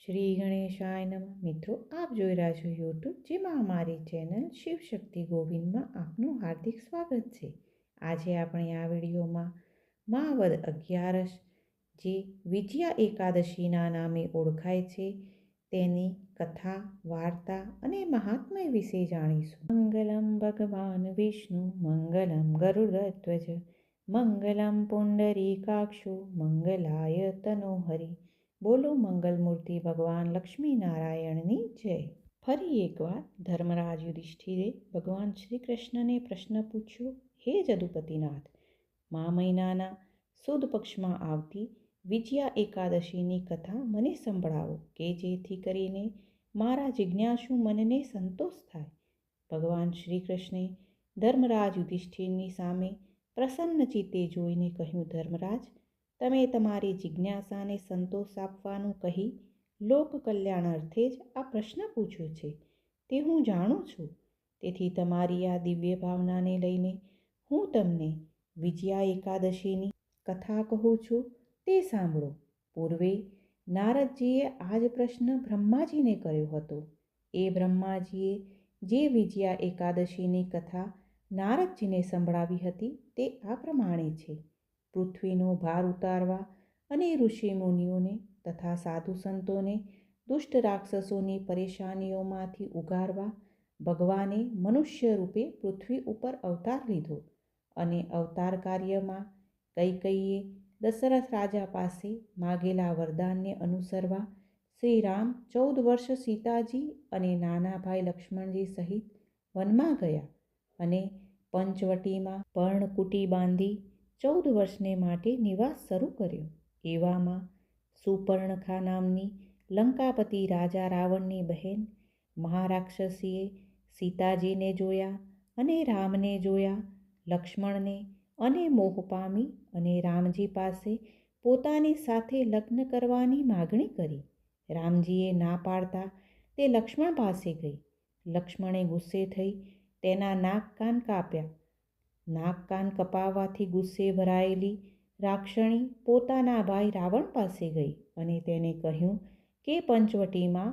શ્રી ગણેશાય નમઃ. મિત્રો, આપ જોઈ રહ્યા છો યુટ્યુબ, જેમાં અમારી ચેનલ શિવશક્તિ ગોવિંદમાં આપનું હાર્દિક સ્વાગત છે. આજે આપણે આ વિડીયોમાં મા વદ 11, જે વિજયા એકાદશીના નામે ઓળખાય છે, તેની કથા, વાર્તા અને મહાત્મ્ય વિશે જાણીશું. મંગલમ ભગવાન વિષ્ણુ મંગલમ ગરુડધ્વજ મંગલમ પુંડરીકાક્ષુ મંગલાય તનોહરિ. બોલો મંગલમૂર્તિ ભગવાન લક્ષ્મીનારાયણની જય. ફરી એકવાર ધર્મરાજ યુધિષ્ઠિરે ભગવાન શ્રી કૃષ્ણને પ્રશ્ન પૂછ્યો, હે જદુપતિનાથ, મા મહિનાના સુદ પક્ષમાં આવતી વિજયા એકાદશીની કથા મને સંભળાવો, કે જેથી કરીને મારા જિજ્ઞાસુ મનને સંતોષ થાય. ભગવાન શ્રી કૃષ્ણે ધર્મરાજ યુધિષ્ઠિરની સામે પ્રસન્ન ચિત્તે જોઈને કહ્યું, ધર્મરાજ, તમે તમારી જિજ્ઞાસાને સંતોષ આપવાનું કહી લોક કલ્યાણ અર્થે જ આ પ્રશ્ન પૂછ્યો છે, તે હું જાણું છું. તેથી તમારી આ દિવ્ય ભાવનાને લઈને હું તમને વિજયા એકાદશીની કથા કહું છું, તે સાંભળો. પૂર્વે નારદજીએ આ જ પ્રશ્ન બ્રહ્માજીને કર્યો હતો. એ બ્રહ્માજીએ જે વિજયા એકાદશીની કથા નારદજીને સંભળાવી હતી તે આ પ્રમાણે છે. પૃથ્વીનો ભાર ઉતારવા અને ઋષિ મુનિઓને તથા સાધુ સંતોને દુષ્ટ રાક્ષસોની પરેશાનીઓમાંથી ઉગારવા ભગવાને મનુષ્ય રૂપે પૃથ્વી ઉપર અવતાર લીધો. અને અવતાર કાર્યમાં કૈકેયીએ દશરથ રાજા પાસે માગેલા વરદાનને અનુસરવા શ્રી રામ 14 વર્ષ સીતાજી અને નાના ભાઈ લક્ષ્મણજી સહિત વનમાં ગયા અને પંચવટીમાં પર્ણકુટી બાંધી 14 વર્ષને માટે નિવાસ શરૂ કર્યો. એવામાં સુપર્ણખા નામની લંકાપતિ રાજા રાવણની બહેન મહારાક્ષસીએ સીતાજીને જોયા અને રામને જોયા, લક્ષ્મણને, અને મોહ પામી અને રામજી પાસે પોતાની સાથે લગ્ન કરવાની માગણી કરી. રામજીએ ના પાડતા તે લક્ષ્મણ પાસે ગઈ. લક્ષ્મણે ગુસ્સે થઈ તેના નાક કાન કાપ્યા. નાક કાન કપાવવાથી ગુસ્સે ભરાયેલી રાક્ષણી પોતાના ભાઈ રાવણ પાસે ગઈ અને તેને કહ્યું કે પંચવટીમાં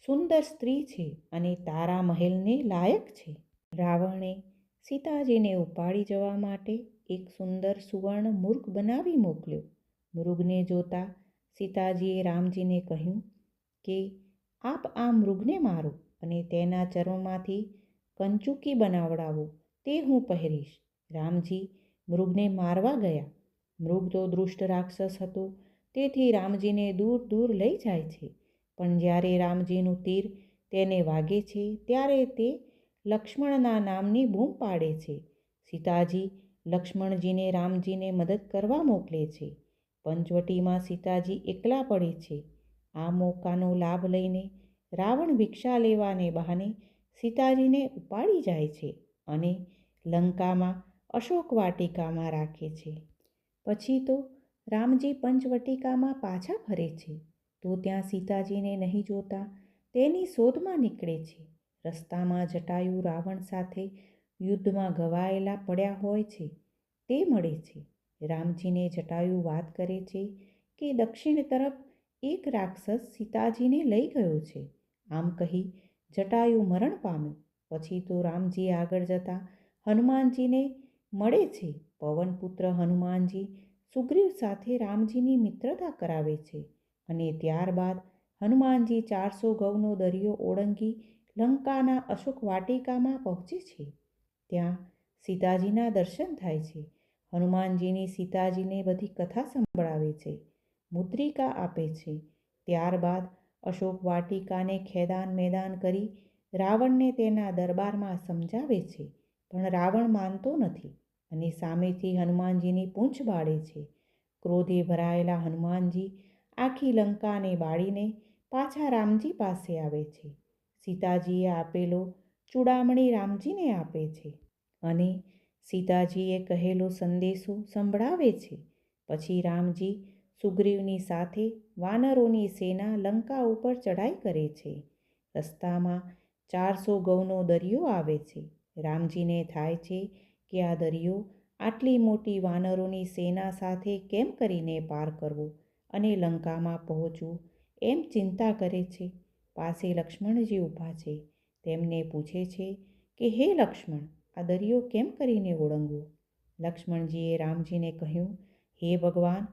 સુંદર સ્ત્રી છે અને તારા મહેલને લાયક છે. રાવણે સીતાજીને ઉપાડી જવા માટે એક સુંદર સુવર્ણ મૃગ બનાવી મોકલ્યો. મૃગને જોતા સીતાજીએ રામજીને કહ્યું કે આપ આ મૃગને મારો અને તેના ચર્મમાંથી કંચુકી બનાવડાવો, તે હું પહેરીશ. રામજી મૃગને મારવા ગયા. મૃગ તો દુષ્ટ રાક્ષસ હતો, તેથી રામજીને દૂર દૂર લઈ જાય છે. પણ જ્યારે રામજીનું તીર તેને વાગે છે, ત્યારે તે લક્ષ્મણના નામની બૂમ પાડે છે. સીતાજી લક્ષ્મણજીને રામજીને મદદ કરવા મોકલે છે. પંચવટીમાં સીતાજી એકલા પડે છે. આ મોકાનો લાભ લઈને રાવણ ભિક્ષા લેવાને બહાને સીતાજીને ઉપાડી જાય છે અને લંકામાં અશોક વાટિકામાં રાખે છે. પછી તો રામજી પંચવટિકામાં પાછા ફરે છે, તો ત્યાં સીતાજીને નહીં જોતા તેની શોધમાં નીકળે છે. રસ્તામાં જટાયુ રાવણ સાથે યુદ્ધમાં ઘવાયેલા પડ્યા હોય છે, તે મળે છે. રામજીને જટાયુ વાત કરે છે કે દક્ષિણ તરફ એક રાક્ષસ સીતાજીને લઈ ગયો છે. આમ કહી જટાયુ મરણ પામ્યો. પછી તો રામજી આગળ જતા હનુમાનજીને મળે છે. પવનપુત્ર હનુમાનજી સુગ્રીવ સાથે રામજીની મિત્રતા કરાવે છે અને ત્યારબાદ હનુમાનજી 400 ગૌનો દરિયો ઓળંગી લંકાના અશોક વાટિકામાં પહોંચે છે. ત્યાં સીતાજીના દર્શન થાય છે. હનુમાનજીની સીતાજીને બધી કથા સંભળાવે છે, મુદ્રિકા આપે છે. ત્યારબાદ અશોક વાટિકાને ખેદાન મેદાન કરી રાવણને તેના દરબારમાં સમજાવે છે. પણ રાવણ માનતો નથી અને સામેથી હનુમાનજીની પૂંછ બાળે છે. ક્રોધે ભરાયેલા હનુમાનજી આખી લંકાને બાળીને પાછા રામજી પાસે આવે છે. સીતાજીએ આપેલો ચૂડામણી રામજીને આપે છે અને સીતાજીએ કહેલો સંદેશો સંભળાવે છે. પછી રામજી સુગ્રીવની સાથે વાનરોની સેના લંકા ઉપર ચઢાઈ કરે છે. રસ્તામાં 400 ગૌનો દરિયો આવે છે. રામજીને થાય છે કે આ દરિયો આટલી મોટી વાનરોની સેના સાથે કેમ કરીને પાર કરવો અને લંકામાં પહોંચવું. એમ ચિંતા કરે છે. પાસે લક્ષ્મણજી ઊભા છે. તેમને પૂછે છે કે હે લક્ષ્મણ, આ દરિયો કેમ કરીને ઓળંગવો? લક્ષ્મણજીએ રામજીને કહ્યું, હે ભગવાન,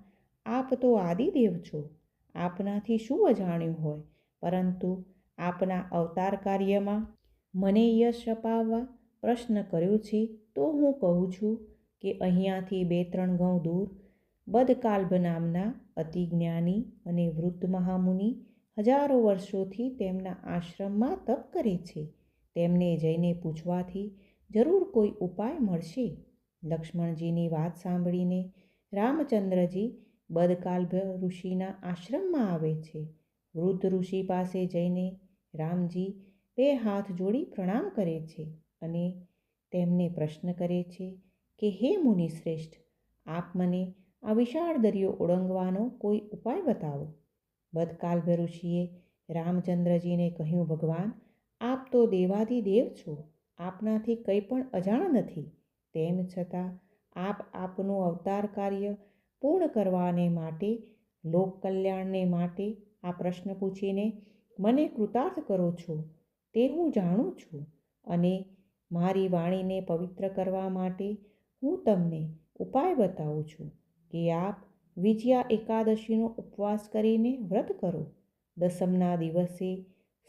આપ તો આદિદેવ છો. આપનાથી શું અજાણ્યું હોય, પરંતુ આપના અવતાર કાર્યમાં મને યશ અપાવવા પ્રશ્ન કર્યો છે, તો હું કહું છું કે અહીંયાથી 2-3 ગાંવ દૂર બદકાલ્બ નામના અતિ જ્ઞાની અને વૃદ્ધ મહામુનિ હજારો વર્ષોથી તેમના આશ્રમમાં તપ કરે છે. તેમને જઈને પૂછવાથી જરૂર કોઈ ઉપાય મળશે. લક્ષ્મણજીની વાત સાંભળીને રામચંદ્રજી બદકાલ્બ ઋષિના આશ્રમમાં આવે છે. વૃદ્ધ ઋષિ પાસે જઈને રામજી 2 હાથ જોડી પ્રણામ કરે છે અને તેમને પ્રશ્ન કરે છે કે હે મુનિશ્રેષ્ઠ, આપ મને આ વિશાળ દરિયો ઓળંગવાનો કોઈ ઉપાય બતાવો. બદકાલ્બ ઋષિએ રામચંદ્રજીને કહ્યું, ભગવાન, આપ તો દેવાધિદેવ છો. આપનાથી કંઈ પણ અજાણ નથી. તેમ છતાં આપ આપનું અવતાર કાર્ય પૂર્ણ કરવાને માટે, લોક કલ્યાણને માટે આ પ્રશ્ન પૂછીને મને કૃતાર્થ કરો છો, તે હું જાણું છું. અને મારી વાણીને પવિત્ર કરવા માટે હું તમને ઉપાય બતાવું છું કે આપ વિજયા એકાદશીનો ઉપવાસ કરીને વ્રત કરો. દસમના દિવસે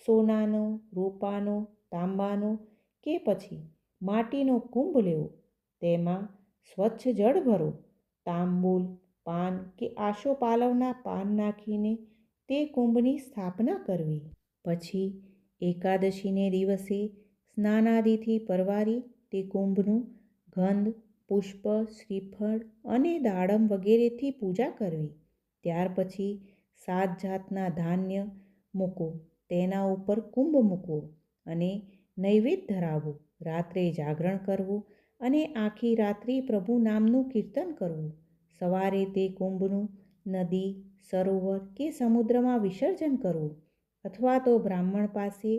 સોનાનો, રૂપાનો, તાંબાનો કે પછી માટીનો કુંભ લેવો. તેમાં સ્વચ્છ જળ ભરો. તાંબૂલ, પાન કે આસોપાલવના પાન નાખીને તે કુંભની સ્થાપના કરવી. પછી એકાદશીને દિવસે સ્નાનાદિથી પરવારી તે કુંભનું ગંધ, પુષ્પ, શ્રીફળ અને દાડમ વગેરેથી પૂજા કરવી. ત્યાર પછી 7 જાતના ધાન્ય મૂકો. તેના ઉપર કુંભ મૂકવો અને નૈવેદ્ય ધરાવવો. રાત્રે જાગરણ કરવું અને આખી રાત્રિ પ્રભુ નામનું કીર્તન કરવું. સવારે તે કુંભનું નદી, સરોવર કે સમુદ્રમાં વિસર્જન કરવું અથવા તો બ્રાહ્મણ પાસે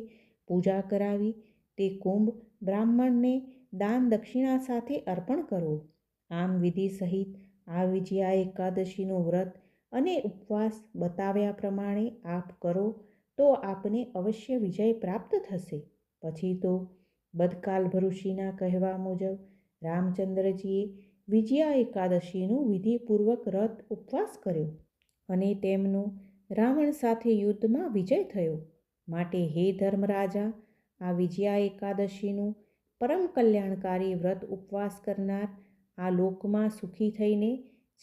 પૂજા કરાવી તે કુંભ બ્રાહ્મણને દાન દક્ષિણા સાથે અર્પણ કરવો. આમ વિધિ સહિત આ વિજયા એકાદશીનું વ્રત અને ઉપવાસ બતાવ્યા પ્રમાણે આપ કરો તો આપને અવશ્ય વિજય પ્રાપ્ત થશે. પછી તો બદકાલ્બ ઋષિના કહેવા મુજબ રામચંદ્રજીએ વિજયા એકાદશીનું વિધિપૂર્વક વ્રત ઉપવાસ કર્યો અને તેમનો રાવણ સાથે યુદ્ધમાં વિજય થયો. માટે હે ધર્મરાજા, આ વિજયા એકાદશીનું પરમ કલ્યાણકારી વ્રત ઉપવાસ કરનાર આ લોકમાં સુખી થઈને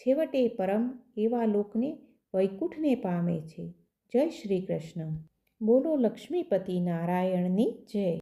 છેવટે પરમ એવા લોકને વૈકુંઠને પામે છે. જય શ્રી કૃષ્ણ. બોલો લક્ષ્મીપતિ નારાયણની જય.